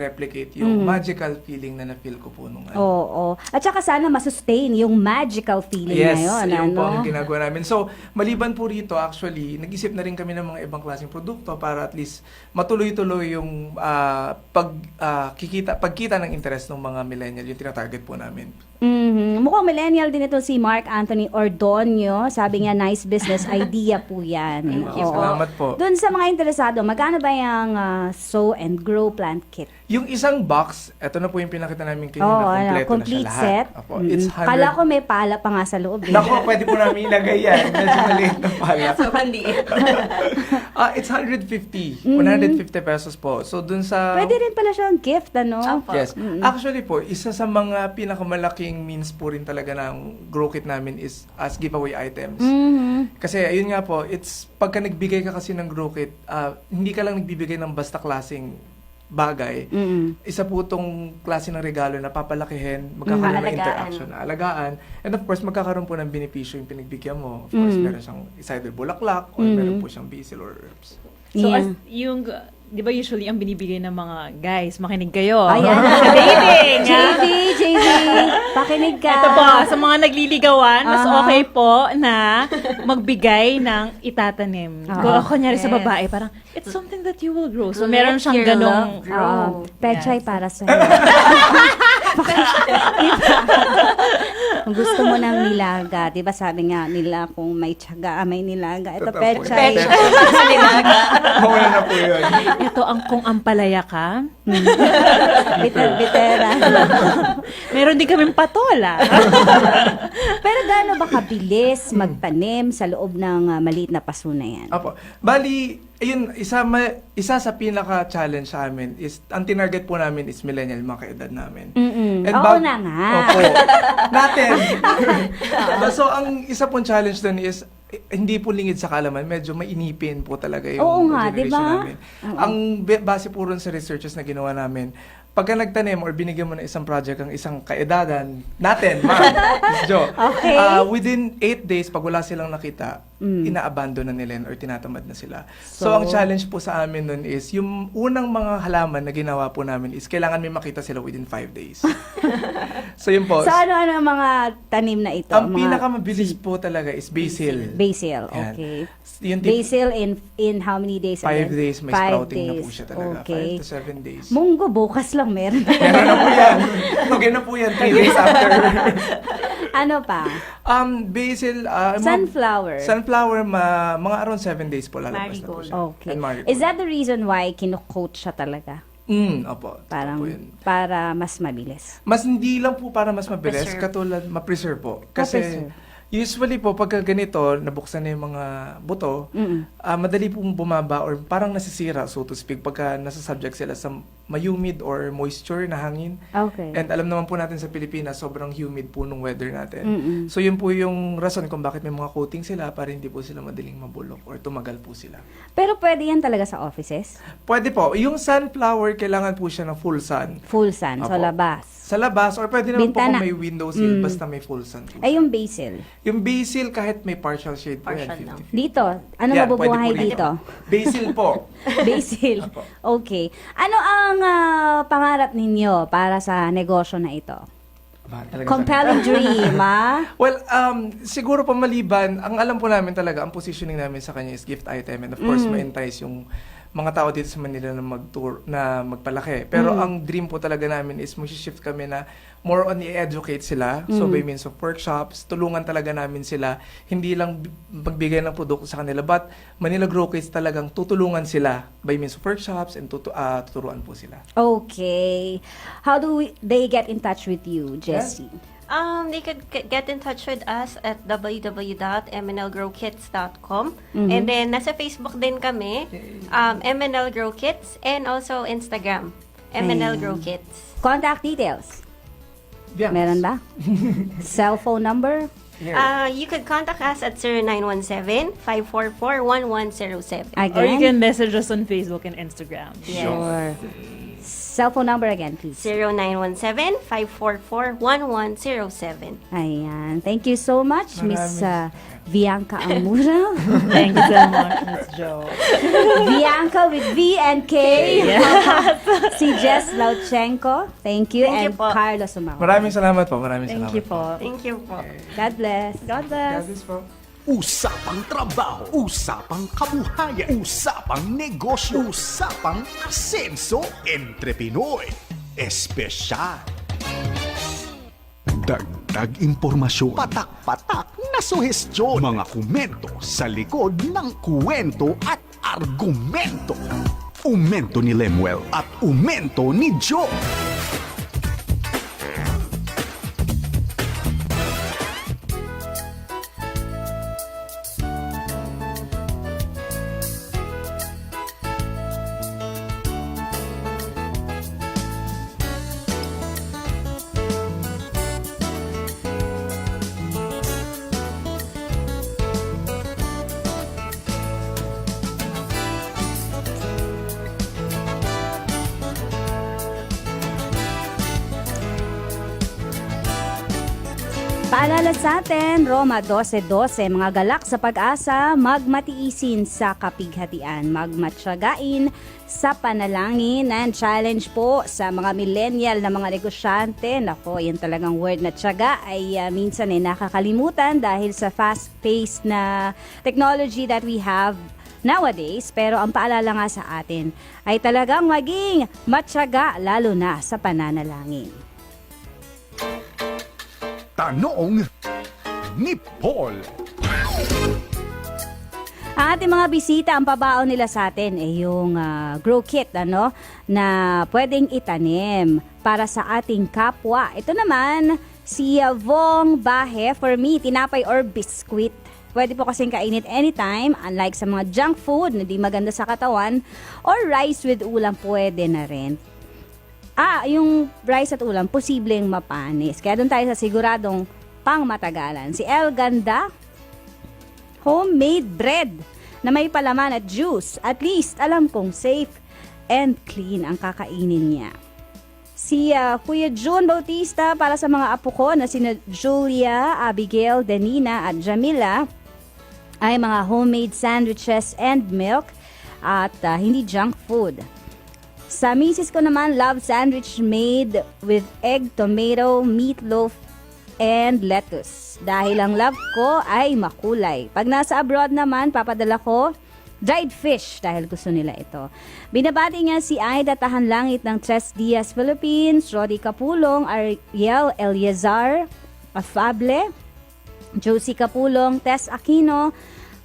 yung magical feeling na na-feel ko po nung ano. Oo. At saka sana masustain yung magical feeling Yes, na yun. yun po ano? ang ginagawa namin. So, maliban po rito, actually, nag-isip na rin kami ng mga ibang klaseng produkto para at least matuloy-tuloy yung pagkita ng interest ng mga millennial, yung tinatarget po namin. Mukhang millennial din ito si Mark Anthony Ordonio. Sabi niya, nice business idea po yan. Thank you. Salamat po. Doon sa mga interesado, magkano ba yung sow and grow plant kit? Yung isang box, eto na po yung pinakita namin kanina, Oo, kompleto complete na siya lahat. set. Opo, it's 100... Kala ko may pala pa nga sa loob. Naku, pwede po namin ilagay yan. Medyo maliit na pala. So, maliit. It's 150. 150 pesos po. So, dun sa... Pwede rin pala siyang gift, ano? Opo. Yes. Actually po, isa sa mga pinakamalaking means po rin talaga ng grow kit namin is as giveaway items. Kasi ayun nga po, it's pagka nagbigay ka kasi ng grow kit, hindi ka lang nagbibigay ng basta klaseng bagay. Isa po itong klase ng regalo na papalakihin, magkakaroon ng Aalagaan. interaction, alagaan, and of course, magkakaroon po ng benepisyo yung pinagbigyan mo. Of course, meron siyang either bulaklak or meron po siyang basil or herbs. So, Yeah. yung, di ba usually ang binibigay ng mga guys, makinig kayo. Ayan. Dating, JV, pakinig ka. Ito po, sa mga nagliligawan, mas okay po na magbigay ng itatanim. Kunyari sa Yes. babae, parang, it's something that you will grow. So, Let meron siyang your ganong... love grow. Pechay para sa'yo. Kung gusto mo ng nilaga, di ba sabi nga nila kung may tiyaga, may nilaga. Ito, Totoo po yun. pechay. Mawala na po yun. Ito ang kung ampalaya ka. Biter-bitera. Meron din kaming patola. Pero gaano ba kabilis magtanim sa loob ng maliit na paso na yan? Apo. Bali, ayun, isa sa pinaka-challenge sa amin is, ang tinarget po namin is millennial, mga kaedad namin. Oo na nga. Opo. Natin. So, ang isa pong challenge doon is, hindi po lingid sa kaalaman, medyo mainipin po talaga yung Oo nga, generation diba? namin. Ang base po rin sa researches na ginawa namin, pagka nagtanim or binigyan mo ng isang project ang isang kaedadan natin, ma'am, Miss Jo, Okay. within 8 days, pag wala silang nakita, ina-abandon na nila yan or tinatamad na sila. So, ang challenge po sa amin nun is, yung unang mga halaman na ginawa po namin is, kailangan may makita sila within 5 days. So, yun po. So ano-ano ang mga tanim na ito? Ang Mga pinakamabilis po talaga is basil. basil, Yan. okay. Yung tip- Basil in how many days? 5 again? days, may 5 sprouting na po days. siya talaga. Okay. 5 to 7 days. Munggo, bukas lang meron. Meron na po yan. Okay na po yan, 3 days after. Ano pa? Basil, Sunflower. Sunflower, mga around 7 days po lalabas na po siya. Okay. And marigold. Is that the reason why kino-coat siya talaga? Opo. Parang, Opo yun. para mas mabilis. Mas hindi lang po para mas mabilis, Preserve. katulad, ma-preserve po. Kasi, Ma-preserve. usually po, pagka ganito, nabuksan na yung mga buto, madali pong bumaba or parang nasisira, so to speak, pagka nasa subject sila sa ma-humid or moisture na hangin. Okay. And alam naman po natin sa Pilipinas, sobrang humid po nung weather natin. So yun po yung rason kung bakit may mga coating sila para hindi po sila madaling mabulok or tumagal po sila. Pero pwede yan talaga sa offices? Pwede po. Yung sunflower, kailangan po siya ng full sun. Full sun, sa Apo. labas. Sa labas, or pwede naman po Bintana. kung may window sill, basta may full sun po. Ay, yung basil. Yung basil, kahit may partial shade po yan, Partial lang. 50-50. Dito, ano Yan, mabubuhay pwede po dito? Basil po. Basil. Apo. Okay. Ano ang pangarap ninyo para sa negosyo na ito? Ba, talaga Compelling dream, ah? Well, siguro pa maliban, ang alam po namin talaga, ang positioning namin sa kanya is gift item and of course, ma-entice yung mga tao dito sa Manila na mag-tour, na magpalaki. Pero ang dream po talaga namin is mag-shift kami na more on i-educate sila. So by means of workshops, tulungan talaga namin sila. Hindi lang magbigay ng produkto sa kanila, but Manila Grow Kits talagang tutulungan sila by means of workshops and tuturuan po sila. Okay. How do they get in touch with you, Jessie? They could get in touch with us at www.mnlgrowkits.com. And then, nasa Facebook din kami, MNL Grow Kits, and also Instagram, MNL Grow Kits. Contact details. Yeah. Meron ba? Cellphone number? You could contact us at 0917-544-1107. Again? Or you can message us on Facebook and Instagram. Sure. Cellphone number again, please. 0917-544-1107. Ayan. Thank you so much, Miss Bianca Amura. Thank you so much, Miss Jo. Bianca with V and K. Si Jess Lauchenko. Thank you. Thank you and po. Carlos Umao. Maraming salamat po. Maraming Thank salamat you po. Thank you po. God bless. God bless. God bless po. Usapang trabaho, usapang kabuhayan, usapang negosyo, usapang asenso, entre Pinoy. Espesyal. Dagdag impormasyon, patak-patak na suhestyon, mga komento sa likod ng kwento at argumento. Umento ni Lemuel at umento ni Joe. Paalala sa atin, Roma 12:12, mga galak sa pag-asa, magmatiisin sa kapighatian, magmatsyagain sa panalangin, and challenge po sa mga millennial na mga negosyante. Nako, yan talagang word na tiyaga ay minsan ay nakakalimutan dahil sa fast-paced na technology that we have nowadays. Pero ang paalala nga sa atin ay talagang maging matyaga lalo na sa pananalangin. Tanong ni Paul. Ang ating mga bisita, ang pabaon nila sa atin ay yung grow kit, na pwedeng itanim para sa ating kapwa. Ito naman, si Vong Bahe, for me, tinapay or biscuit. Pwede po kasing kainit anytime, unlike sa mga junk food na di maganda sa katawan, or rice with ulam, pwede na rin. Yung rice at ulam, posibleng mapanis. Kaya doon tayo sa siguradong pangmatagalan. Si El Ganda, homemade bread na may palaman at juice. At least, alam kong safe and clean ang kakainin niya. Si Kuya June Bautista, para sa mga apo ko na sina Julia, Abigail, Danina at Jamila, ay mga homemade sandwiches and milk at hindi junk food. Sa misis ko naman, love sandwich made with egg, tomato, meatloaf, and lettuce. Dahil ang love ko ay makulay. Pag nasa abroad naman, papadala ko dried fish dahil gusto nila ito. Binabati niya si Aida Tahanlangit ng Tres Dias, Philippines, Rodi Capulong, Ariel Eliazar, Afable, Josie Capulong, Tess Aquino,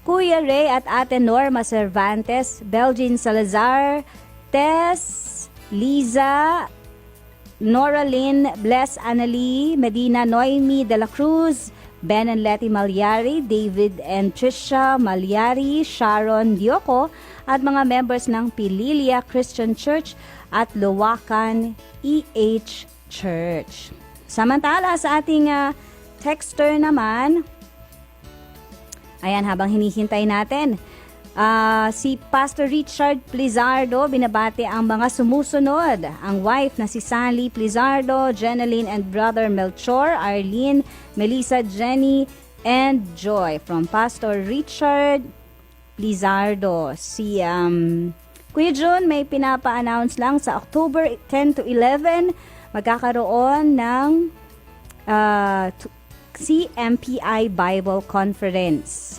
Kuya Ray at Ate Norma Cervantes, Belgin Salazar, Tess, Liza, Nora Lynn, Bless Annalie, Medina Noemi de la Cruz, Ben and Letty Malyari, David and Trisha Malyari, Sharon Dioko, at mga members ng Pililia Christian Church at Luwakan EH Church. Samantala sa ating texter naman, ayan, habang hinihintay natin, si Pastor Richard Plizardo, binabati ang mga sumusunod. Ang wife na si Sally Plizardo, Jeneline and brother Melchor, Arlene, Melissa, Jenny, and Joy. From Pastor Richard Plizardo. Si Kuya John may pinapa-announce lang sa October 10 to 11, magkakaroon ng CMPI Bible Conference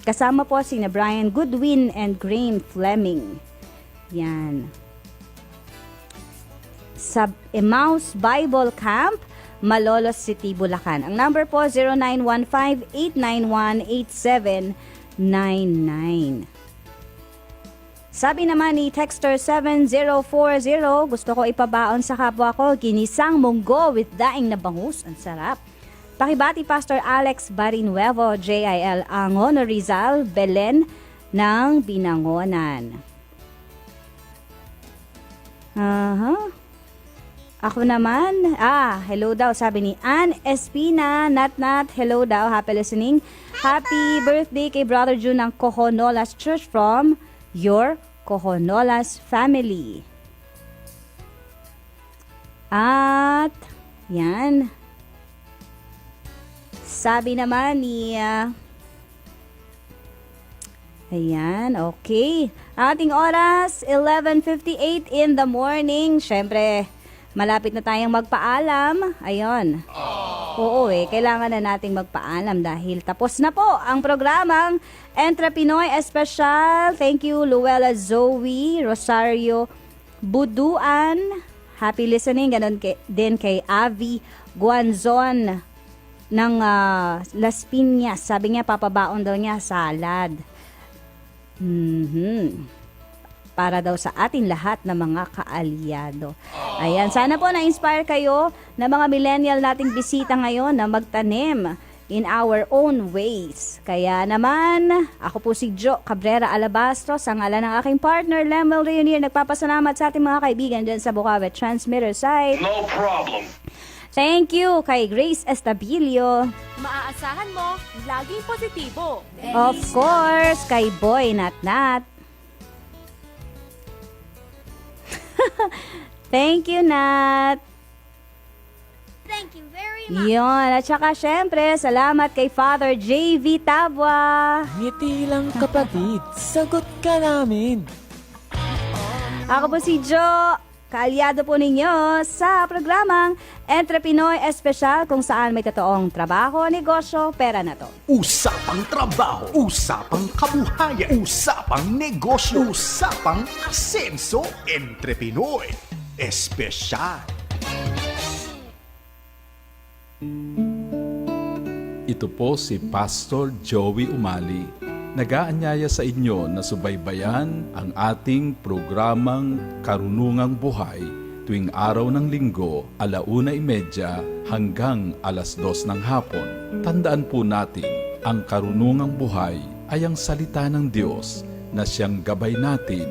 kasama po si Brian Goodwin and Graham Fleming. Yan. Sa Emmaus Bible Camp, Malolos City, Bulacan. Ang number po 0915-891-8799. Sabi naman ni Texter 7040, gusto ko ipabaon sa kapwa ko, ginisang munggo with daing na bangus. Ang sarap. Pakibati Pastor Alex Barinuevo, JIL Angono Rizal, Belen ng Binangonan. Ako naman, hello daw, sabi ni Ann Espina, Nat, hello daw, happy listening. Happy birthday kay Brother June ng Cohonolas Church from your Cohonolas family. At, yan. Sabi naman ni, ayan, okay. Ating oras, 11:58 in the morning. Siyempre, malapit na tayong magpaalam. Ayun. Oo kailangan na nating magpaalam dahil tapos na po ang programang Entre Pinoy Espesyal. Thank you, Luella Zoe, Rosario Buduan. Happy listening. Ganon din kay Avi Guanzon ng Las Piñas. Sabi niya, papabaon daw niya salad. Para daw sa atin lahat na mga kaalyado. Ayan, sana po na-inspire kayo na mga millennial nating bisita ngayon na magtanim in our own ways. Kaya naman, ako po si Jo Cabrera Alabastro, sa ngalan ng aking partner, Lemuel Reunier, nagpapasalamat sa ating mga kaibigan dyan sa Bukawi Transmitter site. No problem. Thank you kay Grace Estabilio. Maaasahan mo, laging positibo. Of course, kay Boy Nat. Thank you, Nat. Thank you very much. Yun. At saka syempre, salamat kay Father J.V. Tabwa. Ngiti lang kapatid, sagot ka namin. Ako po si Jo, kaalyado po ninyo sa programang Entre Pinoy Espesyal, kung saan may totoong trabaho, negosyo, pera na to. Usapang trabaho, usapang kabuhayan, usapang negosyo, usapang asenso. Entre Pinoy Espesyal. Ito po si Pastor Joey Umali. Nag-aanyaya sa inyo na subaybayan ang ating programang Karunungang Buhay tuwing araw ng Linggo, 1:30 hanggang 2:00 ng hapon. Tandaan po natin, ang karunungang buhay ay ang salita ng Diyos na siyang gabay natin